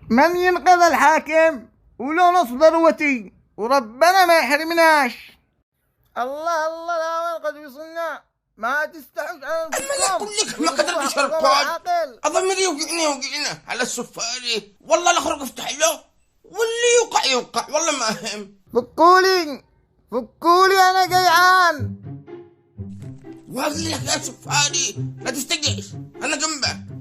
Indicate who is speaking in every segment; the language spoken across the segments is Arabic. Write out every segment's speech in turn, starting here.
Speaker 1: من ينقذ الحاكم ولو نص ذروتي وربنا ما يحرمناش. الله الله لا قد وصلنا ما تستحق على
Speaker 2: أما لا أقول لك ما قدرت أشرب أضمري وقعنا على السفاري. والله لا أخرج أفتح له واللي يوقع والله ما أهم.
Speaker 1: فكولي أنا جيعان.
Speaker 2: واقول لك يا سفاري لا تستجيش أنا جنبك.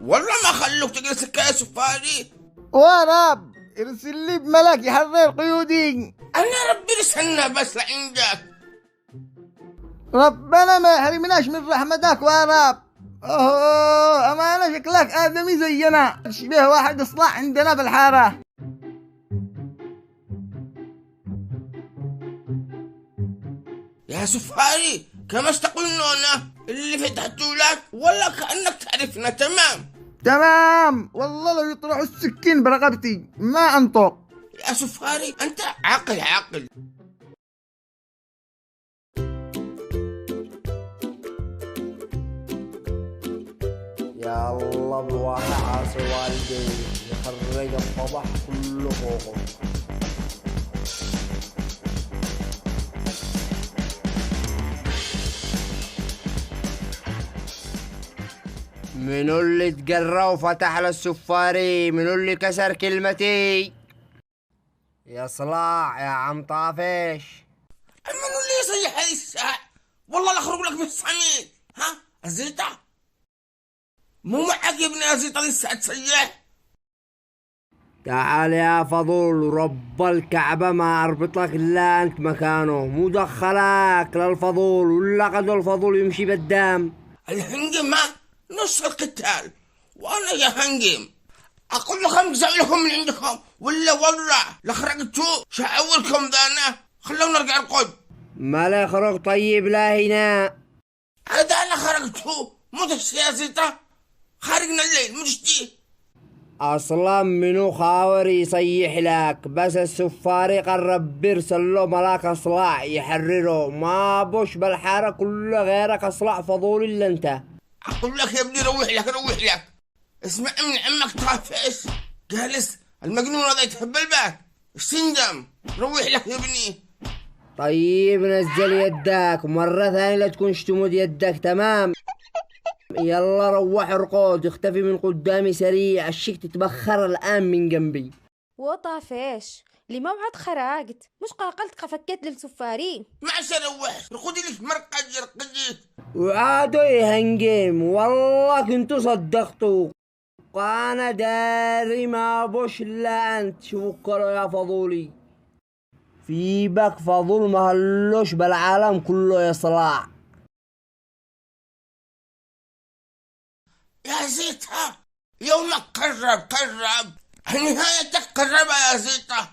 Speaker 2: والله ما خلوك تجلس يا سفاري.
Speaker 1: ورب ارسل لي بملك يحرر قيودي.
Speaker 2: أنا ربي رسلنا بس لعندك.
Speaker 1: ربنا ما يحرمناش من رحمتك ورب. أمانة شكلك آدمي زينا شبيه واحد إصلاح عندنا بالحارة.
Speaker 2: يا سفاري كما تقول أنا اللي فتحته لك ولا كأنك تعرفنا. تمام
Speaker 1: والله لو يطلعوا السكين برقبتي ما أنطق.
Speaker 2: يا سفاري أنت عاقل.
Speaker 3: يا الله بالواحد عاصي والدي يخرج الطبح كله فوقه. منو اللي تقرى وفتح للسفاري؟ منو اللي كسر كلمتي؟ يا صلاح يا عم طافش.
Speaker 2: منو اللي يصيح هذه الساعة؟ والله لا أخرج لك بالصميم. ها الزيطة مو معك يا ابني. الزيطة لسه تصيح.
Speaker 3: تعال يا فضول رب الكعبة ما أربط لك إلا أنت مكانه. مو دخلك للفضول ولا قد الفضول يمشي بالدم.
Speaker 2: الهنجم نص القتال وانا يا هنجم اقول لكم زعلكم من عندكم ولا والله لخرجتوا شعوركم ذانا. خلونا نرجع القد.
Speaker 3: ما لا خرج طيب لا هنا.
Speaker 2: هذا انا خرجتوا مو السياسة خارجنا الليل مشتي.
Speaker 3: اصلا منو خاور يصيح لك؟ بس السفاري قرب بيرسل له ملاك اصلاع يحرره. ما بوش بالحارة كلها غيرك اصلاع فضول الا انت.
Speaker 2: اقول لك يا ابني روح لك. اسمع من عمك طافش جالس المجنون هذا يتهبل بك السندم. روح لك يا ابني.
Speaker 3: طيب نزل يدك مرة ثانية لا تكونش تمد يدك. تمام يلا روح ارقد اختفي من قدامي سريع. الشيك تتبخر الآن من جنبي.
Speaker 4: وطافش لموعد خرجت مش قاقلت فكيت للسفاري.
Speaker 2: ما عشان روح رقدي لك مرقد يرقدي.
Speaker 3: وعادوا يهنجم والله كنتو صدقتوا. وانا داري ما بوش الا انت. شكرا يا فضولي. في بك فضول مهلوش بالعالم كله يصلع.
Speaker 2: يا زيطة يومك قرب نهايتك قربة يا زيطة.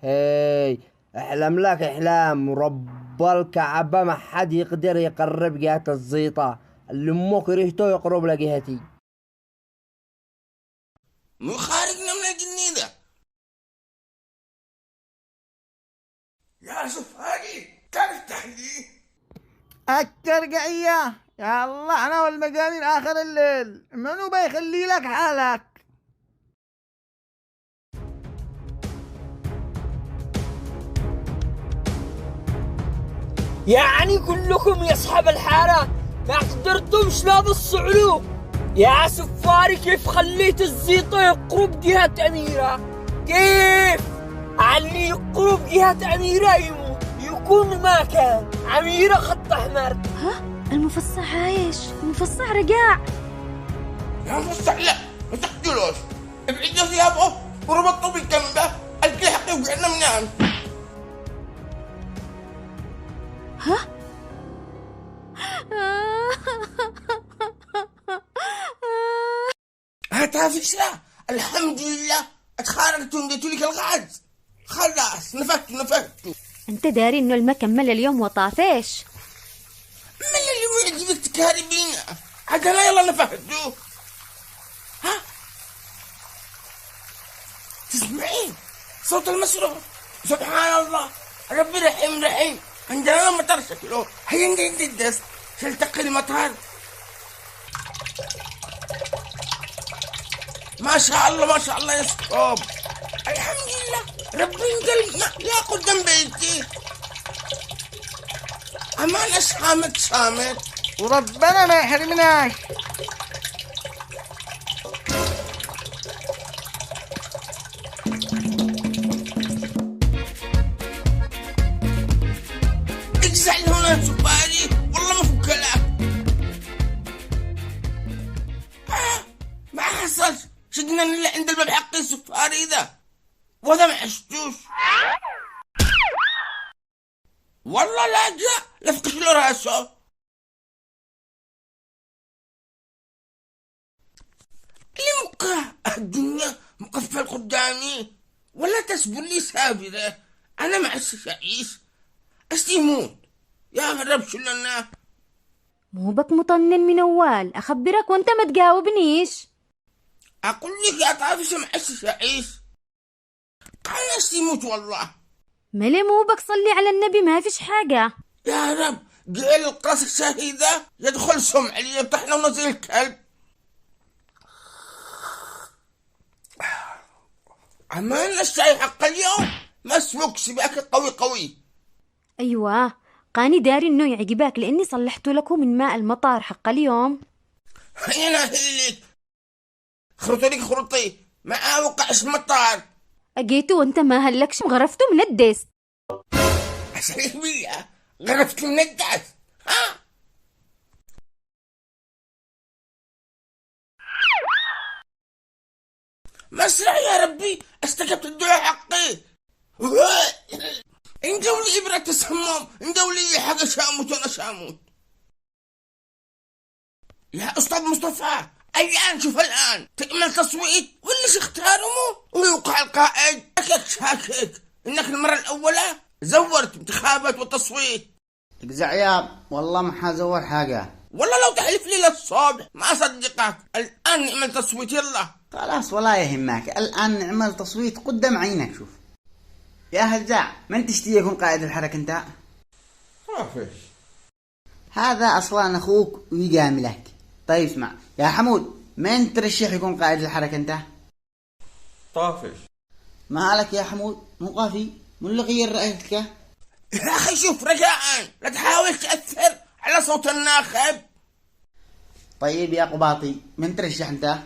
Speaker 3: هي احلم لك احلام. رب الكعبة ما حد يقدر يقرب جهة الزيطة. اللي امه كرهته يقرب لجهتي.
Speaker 2: مو خارجنا من الجنيدة يا سفاري. تفتح لي
Speaker 1: الترقعية يا الله أنا والمجانين آخر الليل. منو بيخلي لك حالك؟
Speaker 5: يعني كلكم يا اصحاب الحارة ما قدرتمش لا تصعلوا. يا سفاري كيف خليت الزيطة يقرب جهة أميرة؟ كيف علي يقرب جهة أميرة يموت يكون ما كان أميرة خط أحمر.
Speaker 4: ها المفصح عايش المفصح رجع.
Speaker 2: يا مفصح لا ما تقتلوش. ابعدوا ثيابه وربطوا بالكنبة القحق وقعنا منام.
Speaker 4: ها
Speaker 2: هتافشة الحمد لله اتخارجتوا نديتوا لك الغاز. خلاص نفكتوا.
Speaker 4: انت داري انه المكان ملى اليوم وطافش.
Speaker 2: ملى اللي يعجبك تكهربينا عجلة. يلا نفكتوا. ها تسمعين صوت المسروق؟ سبحان الله ربي رحيم. عندنا مطر شكله، هيا ندس تلتقي المطر. ما شاء الله ما شاء الله يا صحاب، الحمد لله ربي انقلنا لا قدام بيتي. أمانة صامت
Speaker 1: وربنا ما يحرمناش.
Speaker 2: اجزع لي هنا سفاري والله ما فك لك. ما حصلش شدنا اللي عند الباب حقي السفاري ذا وهذا ما عشتوش والله. لا جاء لفقش له راسه. اللي الدنيا مقفل قدامي ولا تسبل لي سابره. انا ما عشتش اعيش يموت يا رب شو لنا.
Speaker 4: مو بك مطنن من أول أخبرك وأنت ما تجاوبنيش.
Speaker 2: اقول لك يا طافش ما عشتش اعيش، انا يموت والله.
Speaker 4: ملي مو بك صلي على النبي ما فيش حاجة.
Speaker 2: يا رب قال القراص الشهيدة يدخل سمع لي يطحنا ونزل الكلب. عملنا الشاي حق اليوم مسبوق شباك قوي.
Speaker 4: أيوة قاني داري إنه يعجبك لأني صلحت لكم من ماء المطار حق اليوم.
Speaker 2: هنا هلك خرطي ما وقعش المطار.
Speaker 4: أجيتوا وأنت ما هلكش غرفتوا من الدست.
Speaker 2: أسألك بالله غرفت من الدعس. ها مسرع يا ربي استجبت الدعاء حقي. اندولي إبرة تسمم، اندولي حاجة شاموت وأنا شاموت. يا أستاذ مصطفى الآن شوف الآن تكمل تصويت واللي اختارمه ويوقع القائد. شاكك إنك المرة الأولى زورت انتخابات وتصويت.
Speaker 6: اجزع يا والله ما حازور حاجة.
Speaker 2: والله لو تحلف لي للصبح ما أصدقك. الآن نعمل تصويت يلا.
Speaker 6: خلاص ولا يهمك، الآن نعمل تصويت قدام عينك. شوف يا هزاع، من تشتي يكون قائد الحركة انت؟
Speaker 2: طافش
Speaker 6: هذا أصلا أخوك ويجاملك. طيب اسمع يا حمود، من ترشح يكون قائد الحركة انت؟
Speaker 2: طافش.
Speaker 6: مالك يا حمود مو قافي؟ من اللي غير رأيك؟
Speaker 2: يا أخي شوف رجاء لا تحاول تأثر على صوت الناخب.
Speaker 6: طيب يا قباطي من ترشح انت؟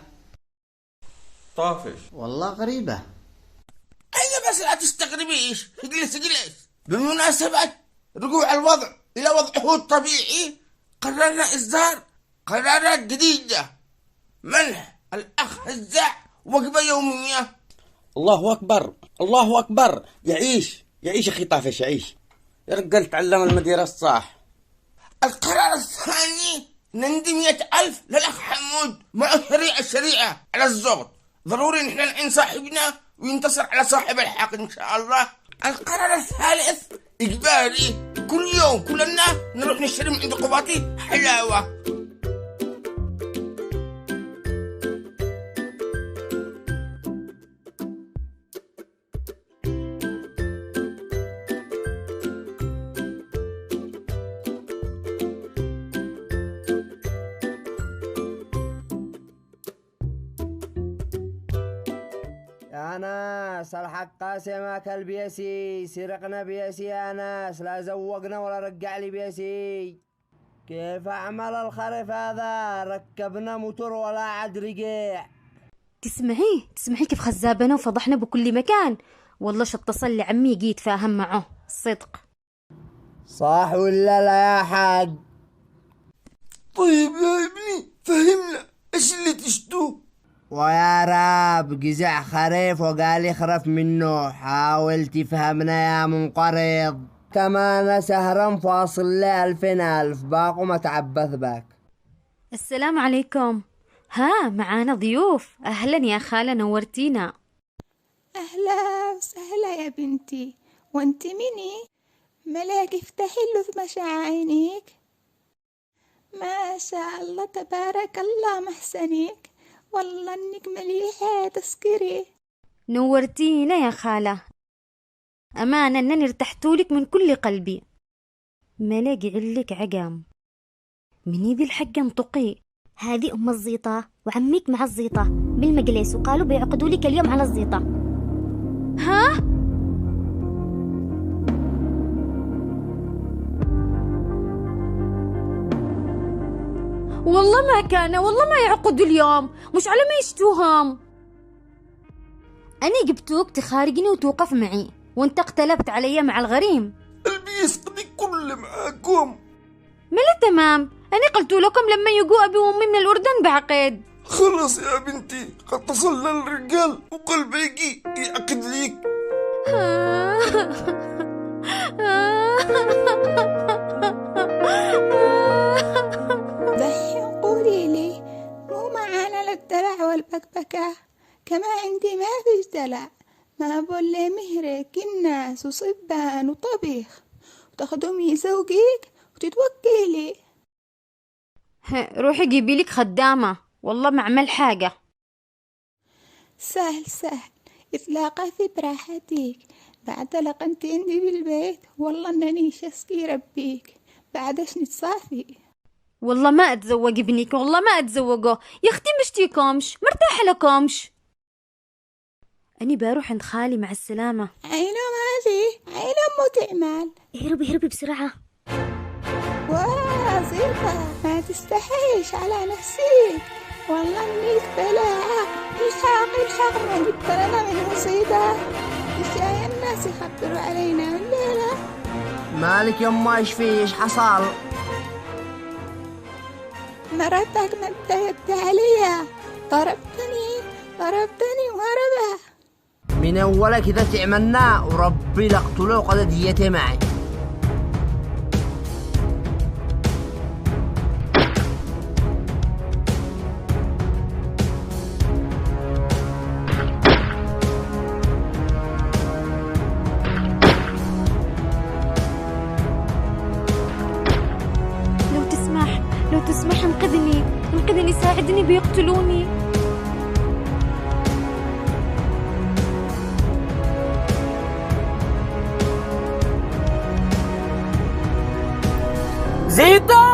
Speaker 2: طافش.
Speaker 6: والله غريبة.
Speaker 2: أيوة بس لا تستغربيش، اجلس. بالمناسبة رجوع الوضع إلى وضعه الطبيعي قررنا إصدار قرارات جديدة. منح الأخ هزاع وجبة يومية.
Speaker 7: الله أكبر الله أكبر. يعيش أخي طافش يعيش. يا رجال تعلم المدير الصح.
Speaker 2: القرار الثاني نندي 100,000 للأخ حمود مع الشريعة على الزغط. ضروري نحن نعين صاحبنا وينتصر على صاحب الحق إن شاء الله. القرار الثالث إجباري كل يوم كلنا نروح نشتري من عند قباطي حلاوة.
Speaker 3: يا ناس الحق قاسم اكل بيسي، سرقنا بيسي يا ناس، لا زوقنا ولا رجع لي بيسي. كيف اعمل الخرف هذا؟ ركبنا موتور ولا عاد رجع.
Speaker 4: تسمعي كيف خزابنا وفضحنا بكل مكان. والله اتصل لعمي جيت فاهم معه الصدق.
Speaker 3: صح ولا لا يا حاج؟
Speaker 2: طيب يا ابني فهمنا ايش اللي تشتوه.
Speaker 3: ويا راب جزع خريف وقال يخرف منه، حاول تفهمنا يا منقرض. كمان سهرا فاصل لي 2000 باقو ما تعبث باك.
Speaker 4: السلام عليكم. ها معانا ضيوف. أهلا يا خالة نورتينا.
Speaker 8: أهلا وسهلا يا بنتي، وانت مني؟ ملاك افتحي له مشاعينك. ما شاء الله تبارك الله محسنك، والله انك مليحة تسكري.
Speaker 4: نورتينا يا خالة، أمانة أنني ارتحتولك من كل قلبي. ملاقي علك عقام. من ذي الحق انطقي.
Speaker 9: هذه أم الزيطة وعميك مع الزيطة بالمجلس، وقالوا بيعقدوا لك اليوم على الزيطة.
Speaker 4: ها؟ والله ما كان، والله ما يعقدوا اليوم، مش على ما يشتوهم. أنا جبتوك تخارجني وتوقف معي، وانت اقتلبت علي مع الغريم.
Speaker 2: البيس قضي كل معاكم.
Speaker 4: ملا تمام، أنا قلت لكم لما يجوا أبي وأمي من الأردن بعقد.
Speaker 2: خلص يا بنتي، قد تصلى الرجال وقلبي يعقد ليك.
Speaker 8: دحين قولي لي، مو معانا للدلع والبكبكة؟ كما عندي ما فيش دلع، ما بقول لي مهرك الناس وصبان وطبيخ، وتخدمي زوجك وتتوكلي.
Speaker 4: روحي جيبي لك خدامة، والله ما عمل حاجة.
Speaker 8: سهل سهل، إطلاقة في براحتك. بعد لقنت عندي بالبيت، والله إنني شسكي ربيك، بعدش نتصافي.
Speaker 4: والله ما أتزوج ابنك، والله ما أتزوجه يا أختي، مشتيكمش مرتاحة لكمش. أني بروح عند خالي، مع السلامة.
Speaker 8: عينه مالي، عينه أمه تعمل.
Speaker 9: اهربي اهربي بسرعة.
Speaker 8: وظيفة ما تستحيش على نفسك، والله إنك بلاعة. الحق ما جبت لنا من مصيبة، إشياء الناس يخبروا علينا الليلة.
Speaker 3: مالك يما، ايش في؟ ايش حصل؟
Speaker 8: مرتك ما اتضايقت عليا، ضربتني وهربة.
Speaker 3: من أول كده تعملنا وربي لقتله قد ديته معي.
Speaker 4: لو تسمح انقذني ساعدني، بيقتلوني.
Speaker 5: زيطة